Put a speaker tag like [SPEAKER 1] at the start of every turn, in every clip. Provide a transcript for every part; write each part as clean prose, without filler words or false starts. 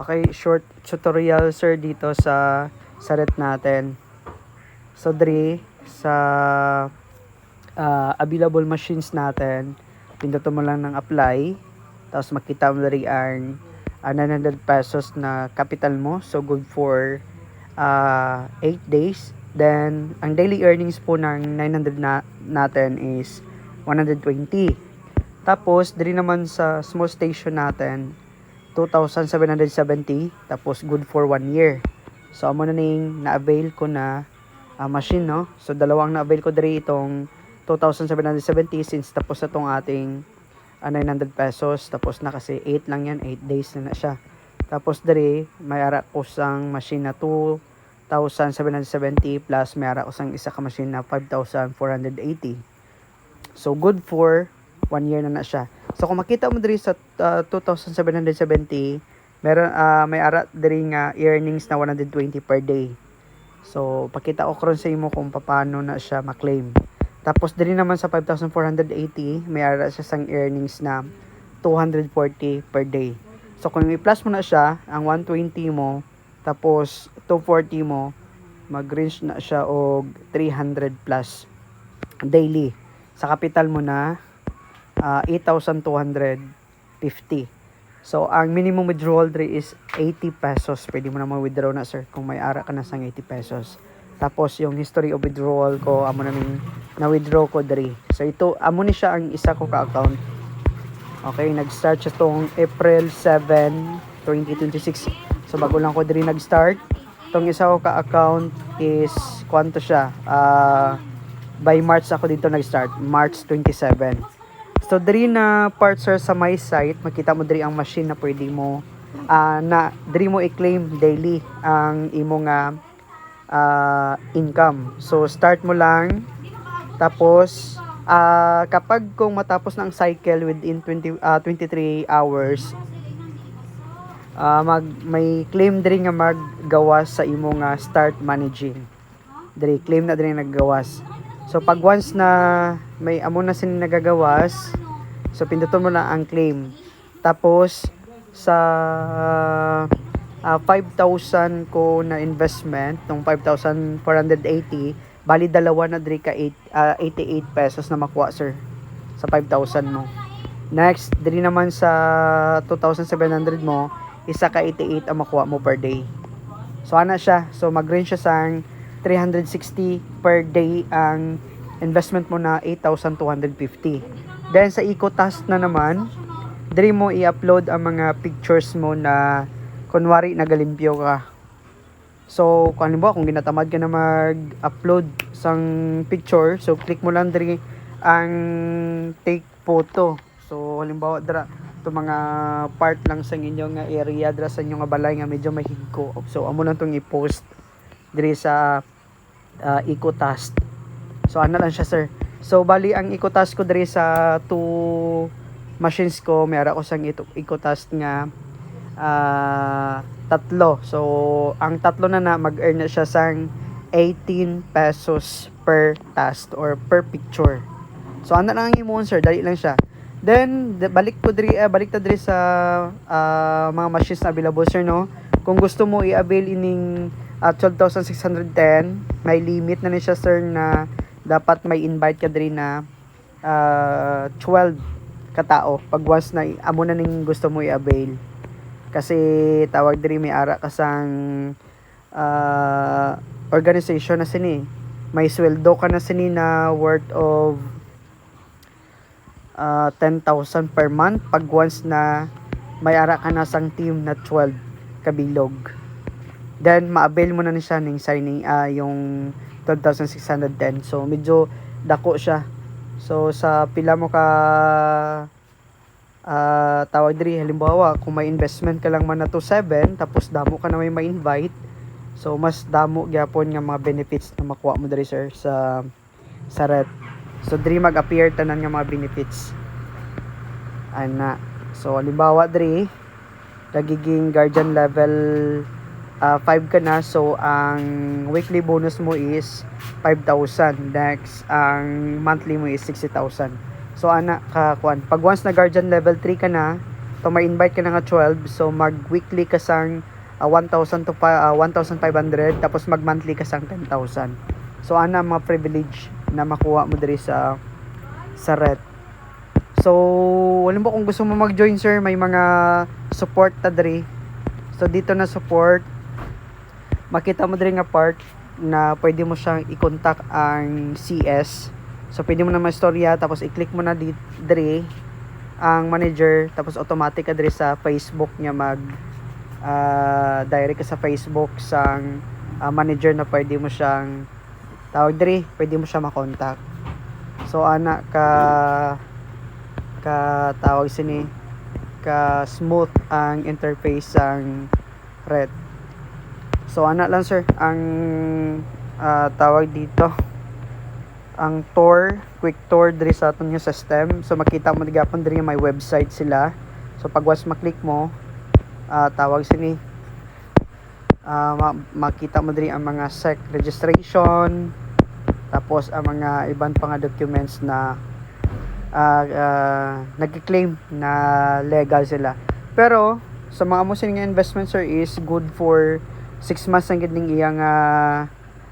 [SPEAKER 1] Okay, short tutorial sir dito sa ret natin. So diri sa available machines natin, pinduto mo lang ng apply, tapos makita mo diri ang 900 pesos na capital mo. So good for 8 days. Then ang daily earnings po ng 900 natin is 120. Tapos diri naman sa small station natin 2,770, tapos good for 1 year. So amo na ning na-avail ko na machine, no. So dalawang na-avail ko diri, itong 2,770 since tapos na tong ating 900 pesos, tapos na kasi 8 lang yan, 8 days na siya. Tapos diri may ara ko sang machine na 2,770 plus may ara ko sang isa ka machine na 5,480. So good for 1 year na siya. So kung makita mo diri sa 2,770, meron may ara diri nga earnings na 120 per day. So pakita ko karon sa imo kung paano na siya ma-claim. Tapos diri naman sa 5,480, may ara siya sang earnings na 240 per day. So kung i-plus mo na siya ang 120 mo tapos 240 mo, mag-range na siya og 300 plus daily. Sa capital mo na 8,250. So, ang minimum withdrawal diri is 80 pesos. Pwede mo na ma-withdraw na, sir, kung may ara ka na sang 80 pesos. Tapos, yung history of withdrawal ko, amo na ning na-withdraw ko diri. So, ito, amo ni siya ang isa ko ka-account. Okay, nag-start siya tong April 7, 2026. So, bago lang ko diri nag-start. Itong isa ko ka-account is, kwanto siya? By March ako dito nag-start. March 27. So diri na part sir sa my site, makita mo diri ang machine na pwede mo na diri mo i-claim daily ang imong income. So start mo lang, tapos kapag kung matapos na ang cycle within 23 hours, may claim diri nga maggawas sa imong start managing. Diri claim na diri naggawas. So pag once na may amo na sin nagagawas, so pinduton mo na ang claim. Tapos sa 5,000 ko na investment, tong 5,480, bali dalawa na diri ka 88 pesos na makuha, sir, sa 5,000 mo. Next, diri naman sa 2,700 mo, isa ka 88 ang makuha mo per day. So ana siya. So mag-range siya sang 360 per day ang investment mo na 8,250. Then sa EcoTask na naman, diri mo i-upload ang mga pictures mo na kunwari nagalimpyo ka. So kung halimbawa kung ginatamad ka na mag-upload sang picture, so click mo lang diri ang take photo. So halimbawa dira to mga part lang sa inyong area dira sa inyong balay nga medyo mahigko. So amo lang tong i-post diri sa EcoTask. So ano lang siya, sir. So bali ang EcoTask ko diri sa 2 machines ko, may ara ko sang EcoTask nga tatlo. So ang tatlo na mag-earn na siya sang 18 pesos per task or per picture. So ano lang ang imong, sir, dali lang siya. Then balik ta diri sa mga machines na available, sir, no. Kung gusto mo i-avail ining 12,610, may limit na ni siya, sir, na dapat may invite ka diri na 12 katao pag once na amo na ning gusto mo i-avail. Kasi tawag diri may ara ka sang organization na sini. May sweldo ka na sini na worth of 10,000 per month pag once na may ara ka na sang team na 12 kabilog. Then ma-avail mo na ni siya ning signing yung 12,610. So medyo dako siya. So sa pila mo ka tawag diri, halimbawa kung may investment ka lang man na to 7, tapos damo ka na may ma-invite, so mas damo gyapon nga mga benefits na makuha mo diri, sir, sa ret. So diri mag-appear tanan nga mga benefits ana. So halimbawa diri nagiging guardian level 5 ka na, so ang weekly bonus mo is 5,000. Next, ang monthly mo is 60,000. So ana ka kuan, pag once na guardian level 3 ka na, to may invite ka na nga 12, so mag weekly ka sang 1,000 to 1,500, tapos mag monthly ka sang 10,000. So ana mga privilege na makuha mo diri sa RET. So wala mo kung gusto mo mag-join sir, may mga support ta diri. So dito na support, makita mo diri nga part na pwede mo siyang i-contact ang CS. So pwede mo na ma-istorya, tapos i-click mo na diri ang manager, tapos automatic ka diri sa Facebook niya mag direct ka sa Facebook sang manager na pwede mo siyang tawag diri, pwede mo siya makontak. So ana ka tawag sini ka smooth ang interface sang RET. So ana lang sir ang tawag dito ang quick tour diri sa aton nga system. So makita mo digapon diri may website sila. So pag once maklik mo, tawag sini makita mo diri ang mga SEC registration, tapos ang mga ibang pang documents na nagki-claim na legal sila. Pero sa mga amusin nga investment sir is good for 6 months ang gid ning iyang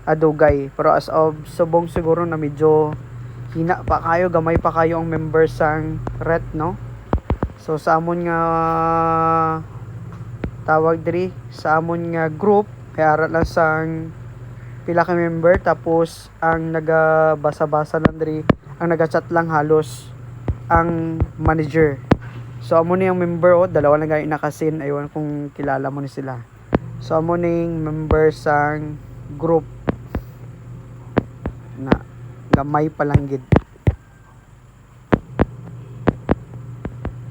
[SPEAKER 1] adugay. Pero as of subong siguro na medyo hina pa kayo, gamay pa kayo ang members sang RET, no? So sa amon nga tawag diri sa amon nga group, kaya lang sang pila ka member, tapos ang nagabasa-basa lang diri, ang naga-chat lang halos ang manager. So amo ni ang member, dalawa lang gani nakasin, aywan kung kilala mo ni sila. So amo ning member sang group na gamay pa lang gid.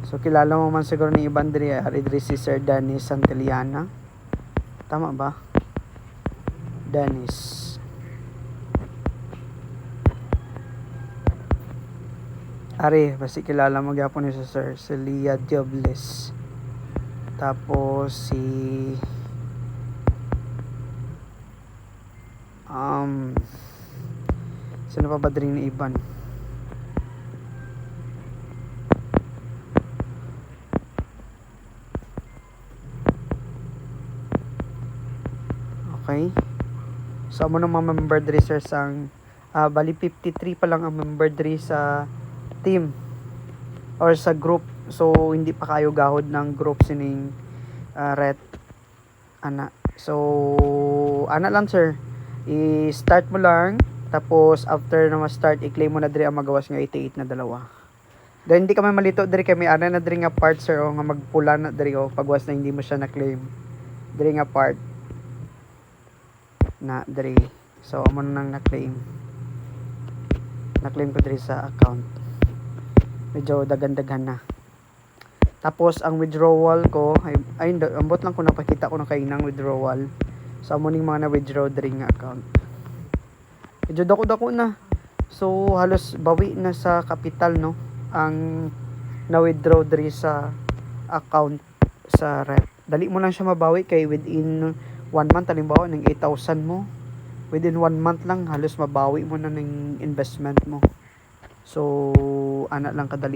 [SPEAKER 1] So kilala mo man siguro ni iban diri, diri si Sir Dennis Santillana. Tama ba? Dennis. Ari, basta kilala mo gyapon ni Sir Celia Diobles. Tapos si sino pa ba diri ni iban? Okay. So amo nang mga member diri sir sang bali 53 pa lang ang member diri sa team or sa group. So hindi pa kayo gahod ng group sining RET ana. So ana lang sir, i-start mo lang, tapos after na ma-start i-claim mo na diri ang magawas nga 88 na dalawa. Then hindi ka man malito diri kay may ana na diri nga part sir, o nga magpula na diri o pagwas na hindi mo siya na-claim diri nga part na diri. So amo nang na-claim ko diri sa account, medyo dagan-dagan na. Tapos ang withdrawal ko ay ambot lang ko napakita ko na kay nang withdrawal. So amo ning mga na-withdraw diri nga account, medyo dako-dako na. So halos bawi na sa capital, no, ang na-withdraw diri sa account sa RET. Dali mo lang siya mabawi kay within 1 month, halimbawa ng 8,000 mo, within 1 month lang halos mabawi mo na ng investment mo. So ana lang kadali